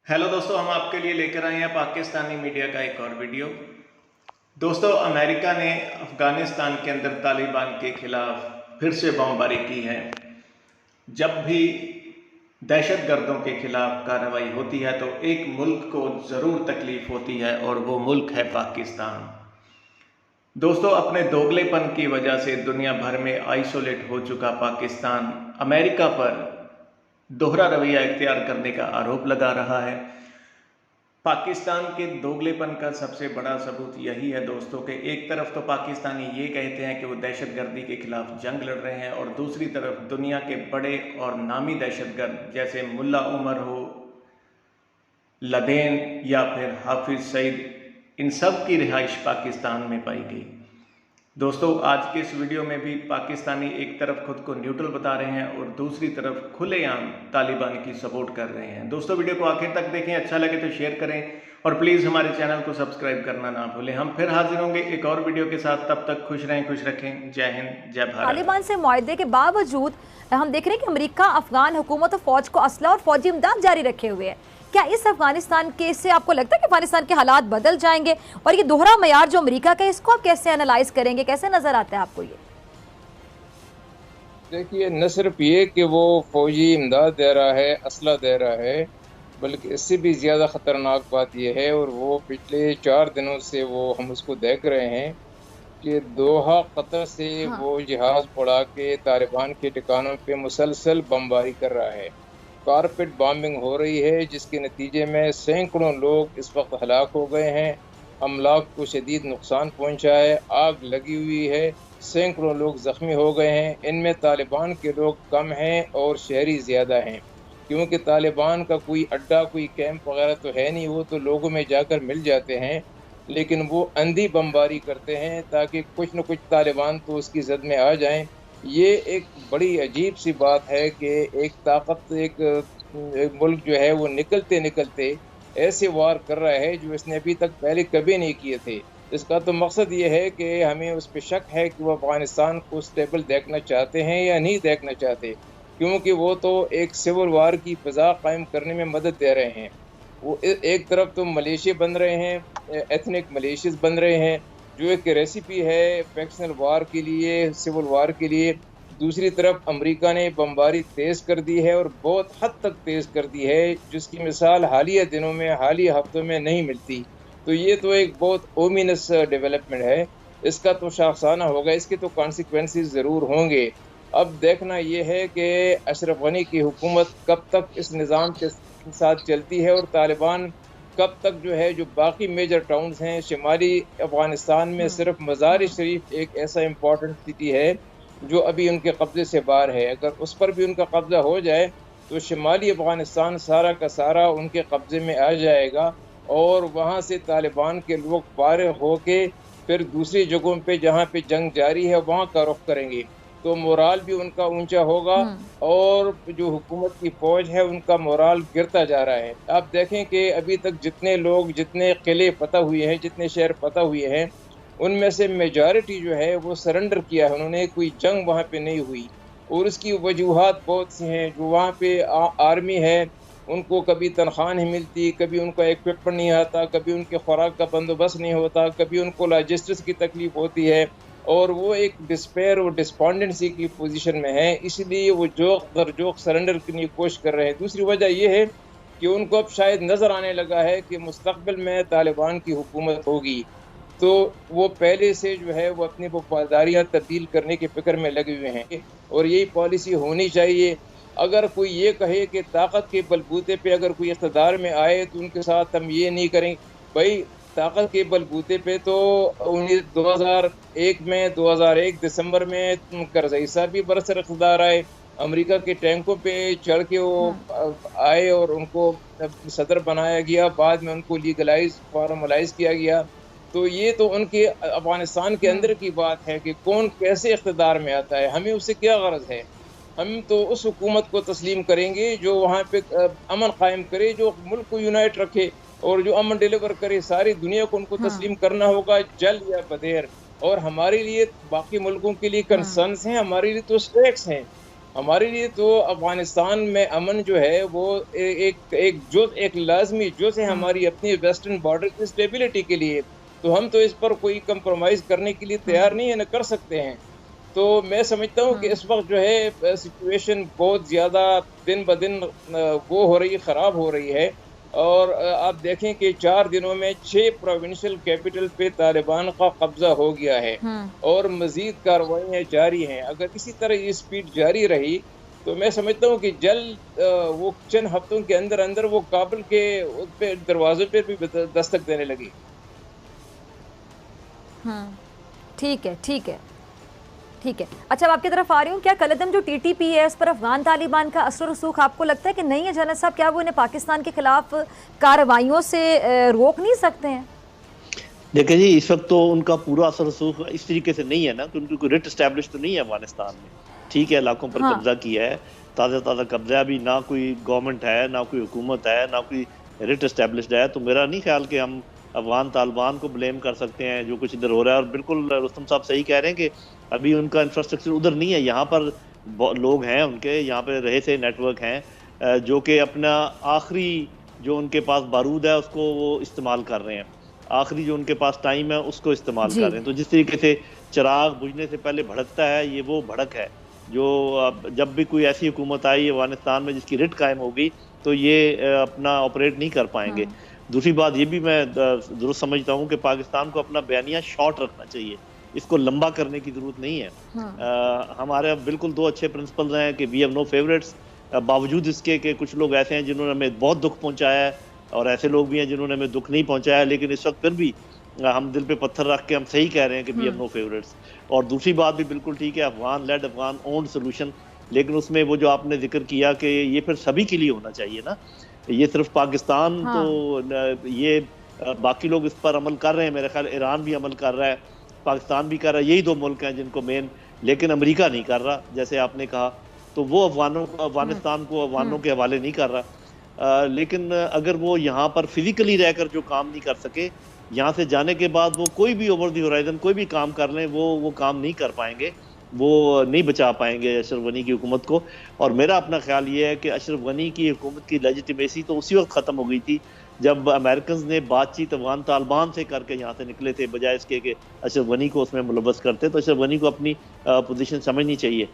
Hello दोस्तों, हम आपके लिए लेकर आए हैं पाकिस्तानी मीडिया का एक और वीडियो। दोस्तों, अमेरिका ने अफ़गानिस्तान के अंदर तालिबान के खिलाफ फिर से बमबारी की है। जब भी दहशतगर्दों के खिलाफ कार्रवाई होती है तो एक मुल्क को ज़रूर तकलीफ़ होती है और वो मुल्क है पाकिस्तान। दोस्तों, अपने दोगलेपन की वजह से दुनिया भर में आइसोलेट हो चुका पाकिस्तान अमेरिका पर दोहरा रवैया इख्तियार करने का आरोप लगा रहा है। पाकिस्तान के दोगलेपन का सबसे बड़ा सबूत यही है दोस्तों कि एक तरफ तो पाकिस्तानी ये कहते हैं कि वो दहशतगर्दी के खिलाफ जंग लड़ रहे हैं और दूसरी तरफ दुनिया के बड़े और नामी दहशतगर्द जैसे मुल्ला उमर हो, लदेन या फिर हाफिज सईद, इन सब की रिहाइश पाकिस्तान में पाई गई। दोस्तों, आज के इस वीडियो में भी पाकिस्तानी एक तरफ खुद को न्यूट्रल बता रहे हैं और दूसरी तरफ खुलेआम तालिबान की सपोर्ट कर रहे हैं। दोस्तों, वीडियो को आखिर तक देखें, अच्छा लगे तो शेयर करें और प्लीज़ हमारे चैनल को सब्सक्राइब करना ना भूलें। हम फिर हाजिर होंगे एक और वीडियो के साथ। तब तक खुश रहें, खुश रखें। जय हिंद, जय भारत। तालिबान से मुआहदे के बावजूद हम देख रहे हैं कि अमेरिका अफगान हुकूमत और फौज को असला और फौजी इमदाद जारी रखे हुए है। क्या इस अफगानिस्तान के से आपको लगता है कि अफगानिस्तान के हालात बदल जाएंगे? और ये दोहरा मयार जो अमेरिका का है, इसको आप कैसे एनालाइज करेंगे? कैसे नजर आता है आपको ये? देखिए, न सिर्फ ये कि वो फौजी इमदाद दे रहा है, असला दे रहा है, बल्कि इससे भी ज़्यादा ख़तरनाक बात यह है, और वो पिछले 4 दिनों से वो हम उसको देख रहे हैं कि दोहा कतर से वो जहाज़ उड़ा के तालिबान के ठिकानों पे मुसलसल बमबारी कर रहा है। कारपेट बॉम्बिंग हो रही है, जिसके नतीजे में सैकड़ों लोग इस वक्त हलाक हो गए हैं। अमलाक को शदीद नुकसान पहुंचा है, आग लगी हुई है, सैकड़ों लोग ज़ख्मी हो गए हैं। इनमें तालिबान के लोग कम हैं और शहरी ज़्यादा हैं, क्योंकि तालिबान का कोई अड्डा, कोई कैंप वगैरह तो है नहीं। वो तो लोगों में जाकर मिल जाते हैं, लेकिन वो अंधी बमबारी करते हैं ताकि कुछ न कुछ तालिबान तो उसकी जद में आ जाएं। ये एक बड़ी अजीब सी बात है कि एक ताकत, एक मुल्क जो है वो निकलते निकलते ऐसे वार कर रहा है जो इसने अभी तक पहले कभी नहीं किए थे। इसका तो मकसद ये है कि हमें उस पर शक है कि वो अफगानिस्तान को स्टेबल देखना चाहते हैं या नहीं देखना चाहते, क्योंकि वो तो एक सिविल वार की फ़ज़ा कायम करने में मदद दे रहे हैं। वो एक तरफ तो मलेशिया बन रहे हैं, एथनिक मलेशियस बन रहे हैं, जो एक रेसिपी है फैक्शनल वार के लिए, सिविल वार के लिए। दूसरी तरफ अमेरिका ने बमबारी तेज़ कर दी है और बहुत हद तक तेज़ कर दी है, जिसकी मिसाल हालिया दिनों में, हालिया हफ्तों में नहीं मिलती। तो ये तो एक बहुत ओमिनस डेवलपमेंट है। इसका तो शाखसाना होगा, इसके तो कॉन्सिक्वेंसेस ज़रूर होंगे। अब देखना ये है कि अशरफ गनी की हुकूमत कब तक इस निज़ाम के साथ चलती है और तालिबान कब तक जो है, जो बाकी मेजर टाउन्स हैं शुमाली अफ़गानिस्तान में, सिर्फ मज़ार शरीफ एक ऐसा इम्पॉर्टेंट सिटी है जो अभी उनके कब्ज़े से बाहर है। अगर उस पर भी उनका कब्ज़ा हो जाए तो शुमाली अफ़गानिस्तान सारा का सारा उनके कब्ज़े में आ जाएगा और वहाँ से तालिबान के लोग फारिग होके फिर दूसरी जगहों पे जहाँ पे जंग जारी है वहाँ का रुख करेंगे। तो मोराल भी उनका ऊंचा होगा और जो हुकूमत की फ़ौज है उनका मोराल गिरता जा रहा है। आप देखें कि अभी तक जितने लोग, जितने किले पता हुए हैं, जितने शहर पता हुए हैं, उनमें से मेजॉरिटी जो है वो सरेंडर किया है उन्होंने। कोई जंग वहाँ पे नहीं हुई और उसकी वजूहात बहुत सी हैं। जो वहाँ पे आर्मी है, उनको कभी तनख्वाह नहीं मिलती, कभी उनका इक्विपमेंट नहीं आता, कभी उनके खुराक का बंदोबस्त नहीं होता, कभी उनको लॉजिस्टिक्स की तकलीफ होती है और वो एक डिस्पेयर और डिस्पॉन्डेंसी की पोजीशन में है, इसलिए वो जोक दर जोक सरेंडर करने की कोशिश कर रहे हैं। दूसरी वजह यह है कि उनको अब शायद नज़र आने लगा है कि मुस्तक़बिल में तालिबान की हुकूमत होगी, तो वो पहले से जो है वो अपनी वफादारियाँ तब्दील करने के फिक्र में लगे हुए हैं और यही पॉलिसी होनी चाहिए। अगर कोई ये कहे कि ताकत के बलबूते पे अगर कोई इक़्तिदार में आए तो उनके साथ हम ये नहीं करें, भाई ताकत के बलबूते पे तो 2001 में, 2001 दिसंबर में करज़ई साहब भी बरसर इक़्तिदार आए, अमेरिका के टैंकों पे चढ़ के वो आए और उनको सदर बनाया गया, बाद में उनको लीगलाइज, फॉर्मलाइज किया गया। तो ये तो उनके अफ़गानिस्तान के अंदर की बात है कि कौन कैसे इक़्तिदार में आता है, हमें उससे क्या ग़रज़ है। हम तो उस हुकूमत को तस्लीम करेंगे जो वहाँ पे अमन कायम करे, जो मुल्क को यूनाइट रखे और जो अमन डिलीवर करे। सारी दुनिया को उनको तस्लीम करना होगा, जल या बदेर। और हमारे लिए, बाकी मुल्कों के लिए कंसर्न्स हैं, हमारे लिए तो स्टेक्स हैं। ہمارے لیے تو افغانستان میں امن جو ہے وہ ایک لازمی جز ہے ہماری اپنی ویسٹرن بارڈر کی اسٹیبلٹی کے لیے. تو ہم تو اس پر کوئی کمپرومائز کرنے کے لیے تیار نہیں ہے، نہ کر سکتے ہیں. تو میں سمجھتا ہوں کہ اس وقت جو ہے سچویشن بہت زیادہ دن بدن وہ ہو رہی ہے، خراب ہو رہی ہے. اور آپ دیکھیں کہ 4 دنوں میں 6 پروونشل کیپٹل پہ طالبان کا قبضہ ہو گیا ہے اور مزید کارروائیاں جاری ہیں. اگر اسی طرح یہ سپیڈ جاری رہی تو میں سمجھتا ہوں کہ جلد وہ چند ہفتوں کے اندر اندر وہ کابل کے دروازے پہ بھی دستک دینے لگی. ٹھیک ہے ٹھیک ہے ٹھیک ہے. اچھا اب آپ کی طرف آ رہی ہوں. کیا کالعدم جو ٹی ٹی پی ہے اس پر افغان طالبان کا اثر و رسوخ آپ کو لگتا ہے کہ نہیں ہے جنرل صاحب؟ کیا وہ انہیں پاکستان کے خلاف کارروائیوں سے روک نہیں سکتے ہیں؟ دیکھیں جی، اس وقت تو ان کا پورا اثر رسوخ اس طریقے سے نہیں ہے نا، کہ ان کی کوئی ریٹ اسٹیبلش تو نہیں ہے افغانستان میں. ٹھیک ہے، علاقوں پر قبضہ کیا ہے، تازہ قبضہ. ابھی نہ کوئی گورنمنٹ ہے، نہ کوئی حکومت ہے، نہ کوئی ریٹ اسٹیبلشڈ ہے. تو میرا نہیں خیال کہ ہم افغان طالبان کو بلیم کر سکتے ہیں جو کچھ ادھر ہو رہا ہے. اور بالکل رستم صاحب صحیح کہہ رہے ہیں کہ ابھی ان کا انفراسٹرکچر ادھر نہیں ہے. یہاں پر لوگ ہیں ان کے، یہاں پہ رہے سے نیٹ ورک ہیں جو کہ اپنا آخری جو ان کے پاس بارود ہے اس کو وہ استعمال کر رہے ہیں. آخری جو ان کے پاس ٹائم ہے اس کو استعمال کر رہے ہیں. تو جس طریقے سے چراغ بجھنے سے پہلے بھڑکتا ہے، یہ وہ بھڑک ہے جو جب بھی کوئی ایسی حکومت آئی افغانستان میں جس کی رٹ قائم ہوگی تو یہ اپنا آپریٹ نہیں کر پائیں گے. دوسری بات یہ بھی میں درست سمجھتا ہوں کہ پاکستان کو اپنا بیانیہ شارٹ رکھنا چاہیے، اس کو لمبا کرنے کی ضرورت نہیں ہے. ہمارے بالکل 2 اچھے پرنسپلز ہیں کہ وی ہیو نو فیوریٹس، باوجود اس کے کہ کچھ لوگ ایسے ہیں جنہوں نے ہمیں بہت دکھ پہنچایا ہے اور ایسے لوگ بھی ہیں جنہوں نے ہمیں دکھ نہیں پہنچایا. لیکن اس وقت پھر بھی ہم دل پہ پتھر رکھ کے ہم صحیح کہہ رہے ہیں کہ وی ہیو نو فیوریٹس. اور دوسری بات بھی بالکل ٹھیک ہے، Afghan lead, Afghan owned solution. لیکن اس میں وہ جو آپ نے ذکر کیا کہ یہ پھر سبھی کے لیے ہونا چاہیے نا. یہ صرف پاکستان تو یہ باقی لوگ اس پر عمل کر رہے ہیں، میرے خیال ایران بھی عمل کر رہا ہے، پاکستان بھی کر رہا ہے. یہی 2 ملک ہیں جن کو مین، لیکن امریکہ نہیں کر رہا جیسے آپ نے کہا. تو وہ افغانستان کو افغانوں کے حوالے نہیں کر رہا. لیکن اگر وہ یہاں پر فزیکلی رہ کر جو کام نہیں کر سکے، یہاں سے جانے کے بعد وہ کوئی بھی اوور دی ہورائزن کوئی بھی کام کر لیں، وہ کام نہیں کر پائیں گے، وہ نہیں بچا پائیں گے اشرف غنی کی حکومت کو. اور میرا اپنا خیال یہ ہے کہ اشرف غنی کی حکومت کی لیجیٹیمیسی تو اسی وقت ختم ہو گئی تھی جب امریکنز نے بات چیت افغان طالبان سے کر کے یہاں سے نکلے تھے، بجائے اس کے کہ اشرف غنی کو اس میں ملوث کرتے. تو اشرف غنی کو اپنی پوزیشن سمجھنی چاہیے.